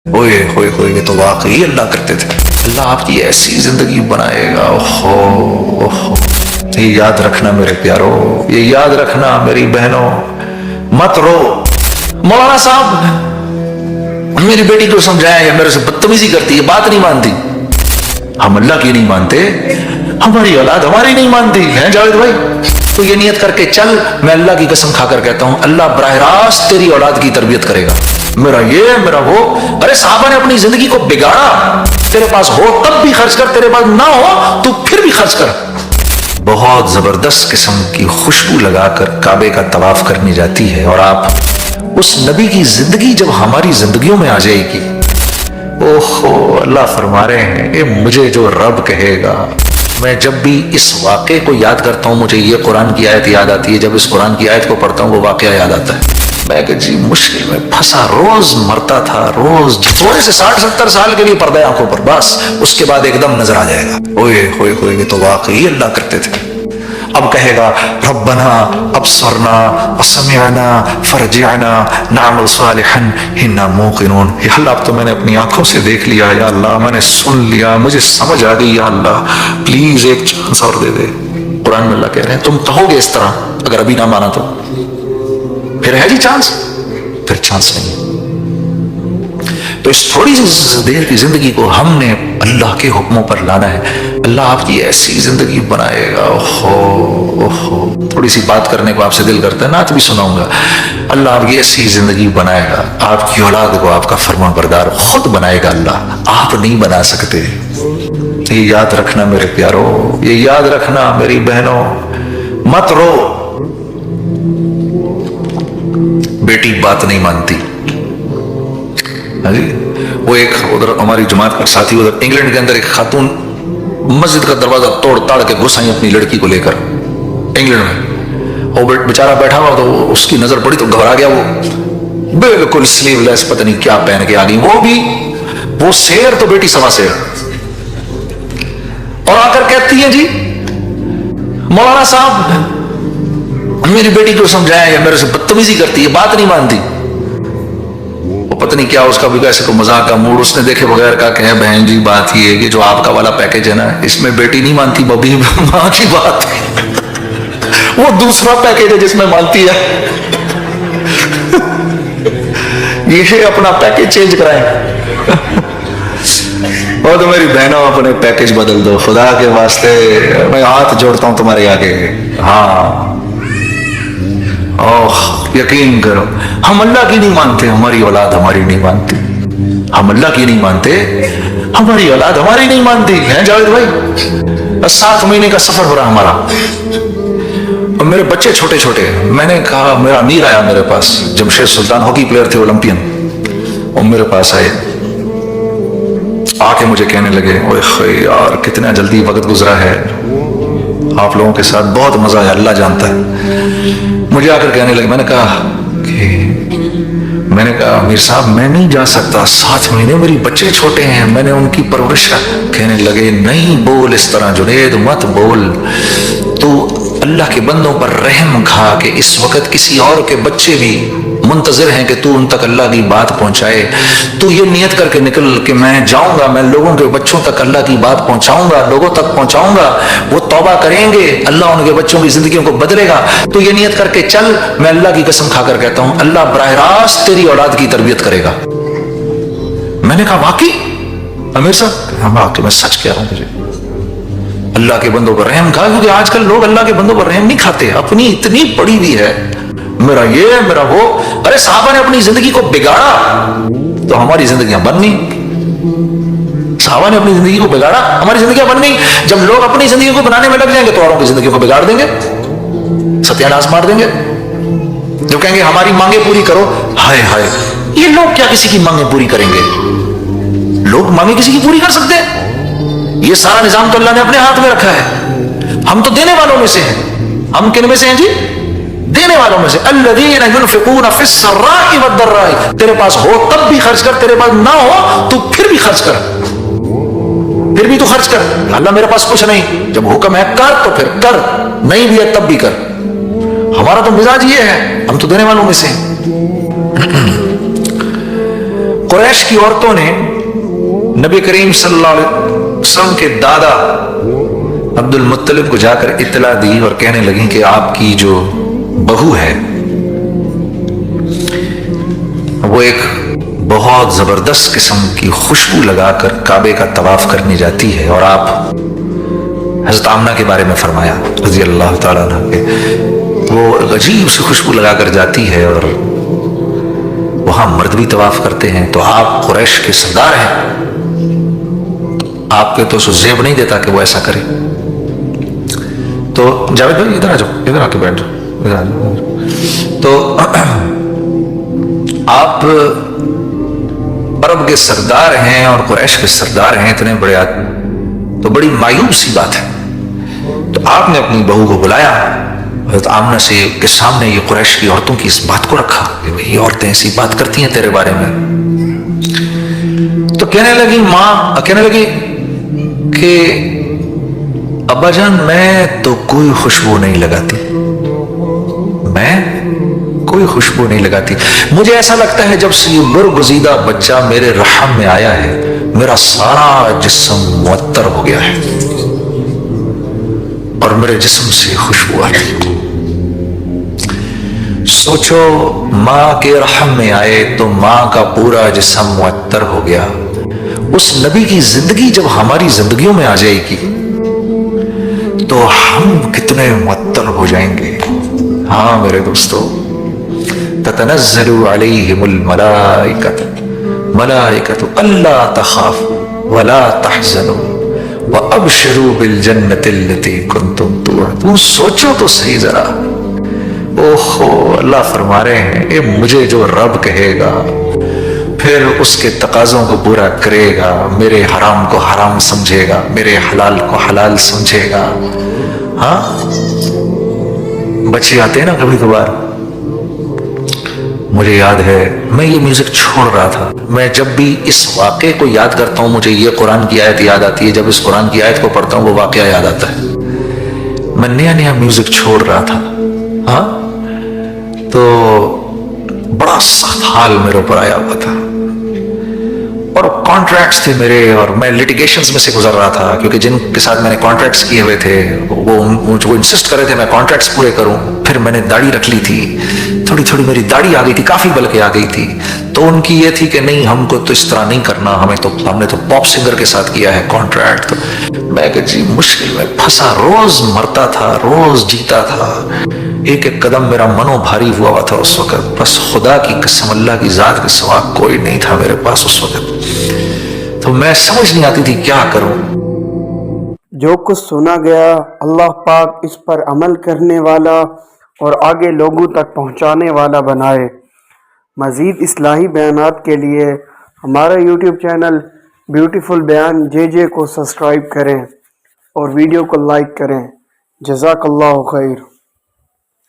ओए होए होए, ये तो वाकई अल्लाह करते थे। अल्लाह आपकी ऐसी जिंदगी बनाएगा। ओहो ओहो, ये याद रखना मेरे प्यारो, ये याद रखना मेरी बहनों, मत रो। मौलाना साहब मेरी बेटी को समझाया, मेरे से बदतमीजी करती है, बात नहीं मानती। हम अल्लाह की नहीं मानते, हमारी औलाद हमारी नहीं मानती है जावेद भाई। तो ये नियत करके चल, मैं अल्लाह की कसम खाकर कहता हूं, अल्लाह बराह रास्त तेरी औलाद की तरबियत करेगा। मेरा ये मेरा वो। अरे साहबा ने अपनी जिंदगी को बिगाड़ा। तेरे पास हो तब भी खर्च कर, तेरे पास ना हो तो फिर भी खर्च कर। बहुत जबरदस्त किस्म की खुशबू लगाकर काबे का तवाफ करनी जाती है, और आप उस नबी की जिंदगी जब हमारी जिंदगियों में आ जाएगी, ओहो, अल्लाह फरमा रहे हैं कि मुझे जो रब कहेगा। मैं जब भी इस वाक़े को याद करता हूँ, मुझे ये कुरान की आयत याद आती है। जब इस कुरान की आयत को पढ़ता हूँ, वो वाक़या याद आता है। मैं कि जी मुश्किल में फंसा, रोज मरता था, रोज थोड़े से 60-70 साल के लिए पर्दा आंखों पर, बस उसके बाद एकदम नजर आ जाएगा। ओए होए होए, ये तो वाकई अल्लाह करते थे। अब कहेगा रब्बना अबसरना वसमिअना फरजिअना नअमल सालिहन इन्ना मूक़िनून। या अल्लाह, अब तो मैंने अपनी आंखों से देख लिया, या अल्लाह मैंने सुन लिया, मुझे समझ आ गई, या अल्लाह प्लीज एक चांस और दे दे। कुरान में अल्लाह कह रहे हैं तुम कहोगे इस तरह, अगर अभी ना माना तो फिर है जी चांस, फिर चांस नहीं। तो इस थोड़ी सी देर की जिंदगी को हमने अल्लाह के हुक्मों पर लाना है। अल्लाह आपकी ऐसी जिंदगी बनाएगा। ओहो ओहो, थोड़ी सी बात करने को आपसे दिल करता है, नात भी सुनाऊंगा। अल्लाह आपकी ऐसी जिंदगी बनाएगा, आपकी औलाद को आपका फर्मा बरदार खुद बनाएगा अल्लाह, आप नहीं बना सकते। ये याद रखना मेरे प्यारो, ये याद रखना मेरी बहनों, मत रो। बेटी बात नहीं मानती। वो एक उधर हमारी जमात का साथी, उधर इंग्लैंड के अंदर एक खातून मस्जिद का दरवाजा तोड़ ताड़ के घुस आई अपनी लड़की को लेकर इंग्लैंड में। वो बेचारा बैठा हुआ, तो उसकी नजर पड़ी तो घबरा गया। वो बिल्कुल स्लीवलेस, पता नहीं क्या पहन के आ गई, वो भी वो शेर तो बेटी सवा शेर। और आकर कहती है जी मौलाना साहब मेरी बेटी को समझाया, मेरे से बदतमीजी करती है, बात नहीं मानती। पता नहीं क्या उसका भी कैसे को मजाक का मूड, उसने देखे बगैर कहा कि बहन जी बात ये है कि जो आपका वाला पैकेज है ना, इसमें बेटी नहीं मानती, बबी माँ की बात वो दूसरा पैकेज है जिसमें मानती है। ये अपना पैकेज चेंज कराएं। और तो मेरी बहनों अपने पैकेज बदल दो खुदा के वास्ते, मैं हाथ जोड़ता हूं तुम्हारे आगे। हाँ ओह, यकीन करो, हम अल्लाह की नहीं मानते, हमारी औलाद हमारी नहीं मानती। हम अल्लाह की नहीं मानते, हमारी औलाद हमारी नहीं मानती है जावेद भाई। 7 महीने का सफर हो रहा हमारा, और मेरे बच्चे छोटे छोटे। मैंने कहा, मेरा अमीर आया मेरे पास, जमशेद सुल्तान हॉकी प्लेयर थे, ओलंपियन, और मेरे पास आए, आके मुझे कहने लगे ओए यार कितना जल्दी वक्त गुजरा है, आप लोगों के साथ बहुत मजा है, अल्लाह जानता है। मुझे आकर कहने लगे, मैंने कहा अमीर साहब मैं नहीं जा सकता, 7 महीने मेरी बच्चे छोटे हैं, मैंने उनकी परवरिश। कहने लगे नहीं बोल इस तरह जुनेद, मत बोल, तू अल्लाह के बंदों पर रहम खा कि इस वक्त किसी और के बच्चे भी मुंतजिर हैं कि तू उन तक अल्लाह की बात पहुंचाए। तू ये नियत करके निकल कि मैं जाऊंगा, मैं लोगों के बच्चों तक अल्लाह की बात पहुंचाऊंगा, लोगों तक पहुंचाऊंगा, वो तौबा करेंगे, अल्लाह उनके बच्चों की जिंदगियों को बदलेगा। तो ये नियत करके चल, मैं अल्लाह की कसम खाकर कहता हूं, अल्लाह बराह रास्त तेरी औलाद की तरबियत करेगा। मैंने कहा वाकई अमीर साहब? वाकई मैं सच कह रहा हूं तुझे, अल्लाह के बंदों पर रहम खा, क्योंकि आजकल लोग अल्लाह के बंदों पर रहम नहीं खाते, अपनी इतनी पड़ी हुई है, मेरा ये मेरा वो। अरे साहबा ने अपनी जिंदगी को बिगाड़ा तो हमारी जिंदगियां बन गई। साहबा ने अपनी जिंदगी को बिगाड़ा, हमारी जिंदगियां बन गई। जब लोग अपनी जिंदगी को बनाने में लग जाएंगे तो औरों की जिंदगी को बिगाड़ देंगे, सत्यानाश मार देंगे। जो कहेंगे हमारी मांगे पूरी करो, हाय हाय, ये लोग क्या किसी की मांगे पूरी करेंगे? लोग मांगे किसी की पूरी कर सकते हैं? ये सारा निजाम तो अल्लाह ने अपने हाथ में रखा है। हम तो देने वालों में से हैं। हम किन में से हैं जी? देने वालों में से। अल्लज़ीना युनफ़िक़ूना फ़िस्सर्राइ वद्दर्राइ। तेरे पास हो तब भी खर्च कर, तेरे पास ना हो तो फिर भी खर्च कर, फिर भी तो खर्च कर। अल्लाह मेरे पास कुछ नहीं, जब हुक्म है कर तो फिर कर, नहीं भी है तब भी कर। हमारा तो मिजाज ये है, हम तो देने वालों में से हैं। قریش کی عورتوں نے نبی کریم صلی اللہ علیہ وسلم کے دادا عبد المطلب کو جا کر اطلاع دی اور کہنے لگیں کہ آپ کی جو بہو ہے وہ ایک بہت زبردست قسم کی خوشبو لگا کر کعبے کا طواف کرنے جاتی ہے، اور آپ حضرت آمنہ کے بارے میں فرمایا رضی اللہ تعالیٰ عنہ کہ وہ عجیب سی خوشبو لگا کر جاتی ہے اور وہاں مرد بھی طواف کرتے ہیں، تو آپ قریش کے سردار ہیں، آپ کے تو زیب نہیں دیتا کہ وہ ایسا کرے۔ تو جاوید بھائی ادھر آ جاؤ، ادھر آ کے بیٹھ جاؤ، ادھر آ جاؤ۔ تو آپ عرب کے سردار ہیں اور قریش کے سردار ہیں، اتنے بڑے آدمی، تو بڑی مایوب سی بات ہے۔ تو آپ نے اپنی بہو کو بلایا، حضرت آمنہ سے کے سامنے یہ قریش کی عورتوں کی اس بات کو رکھا کہ یہ عورتیں ایسی بات کرتی ہیں تیرے بارے میں۔ تو کہنے لگی کہ ابا جان میں تو کوئی خوشبو نہیں لگاتی، میں کوئی خوشبو نہیں لگاتی، مجھے ایسا لگتا ہے جب سے یہ برگزیدہ بچہ میرے رحم میں آیا ہے میرا سارا جسم معطر ہو گیا ہے اور میرے جسم سے خوشبو آ رہی ہے۔ سوچو ماں کے رحم میں آئے تو ماں کا پورا جسم معطر ہو گیا، اس نبی کی زندگی جب ہماری زندگیوں میں آ جائے گی تو ہم کتنے معطر ہو جائیں گے۔ ہاں میرے دوستو، تتنزل علیہم الملائکۃ الا تخافوا ولا تحزنوا وابشروا بالجنۃ التي کنتم توعدون۔ سوچو تو صحیح ذرا، اوہو اللہ فرما رہے ہیں اے مجھے جو رب کہے گا پھر اس کے تقاضوں کو پورا کرے گا، میرے حرام کو حرام سمجھے گا، میرے حلال کو حلال سمجھے گا۔ ہاں بچے آتے ہیں نا کبھی کبھار، مجھے یاد ہے میں یہ میوزک چھوڑ رہا تھا، میں جب بھی اس واقعے کو یاد کرتا ہوں مجھے یہ قرآن کی آیت یاد آتی ہے، جب اس قرآن کی آیت کو پڑھتا ہوں وہ واقعہ یاد آتا ہے۔ میں نیا میوزک چھوڑ رہا تھا، ہاں تو بڑا سخت حال میرے اوپر آیا ہوا تھا اور کانٹریکٹس تھے میرے، اور میں لیٹیگیشنز میں سے گزر رہا تھا کیونکہ جن کے ساتھ میں نے کانٹریکٹس کیے ہوئے تھے وہ انسسٹ کر رہے تھے میں کانٹریکٹس پورے کروں۔ پھر میں نے داڑھی رکھ لی تھی، تھوڑی میری داڑھی آ گئی تھی، کافی بلکہ آ گئی تھی، تو ان کی یہ تھی کہ نہیں ہم کو تو اس طرح نہیں کرنا، ہم نے تو پاپ سنگر کے ساتھ کیا ہے کانٹریکٹ۔ تو میں کہ جی مشکل میں پھنسا، روز مرتا تھا روز جیتا تھا، ایک ایک قدم میرا منو بھاری ہوا تھا اس وقت، بس خدا کی قسم اللہ کی ذات کے سوا کوئی نہیں تھا میرے پاس اس وقت، تو میں سمجھ نہیں آتی تھی کیا کروں۔ جو کچھ سنا گیا اللہ پاک اس پر عمل کرنے والا اور آگے لوگوں تک پہنچانے والا بنائے۔ مزید اصلاحی بیانات کے لیے ہمارا یوٹیوب چینل بیوٹیفل بیان JJ کو سبسکرائب کریں اور ویڈیو کو لائک کریں۔ جزاک اللہ خیر۔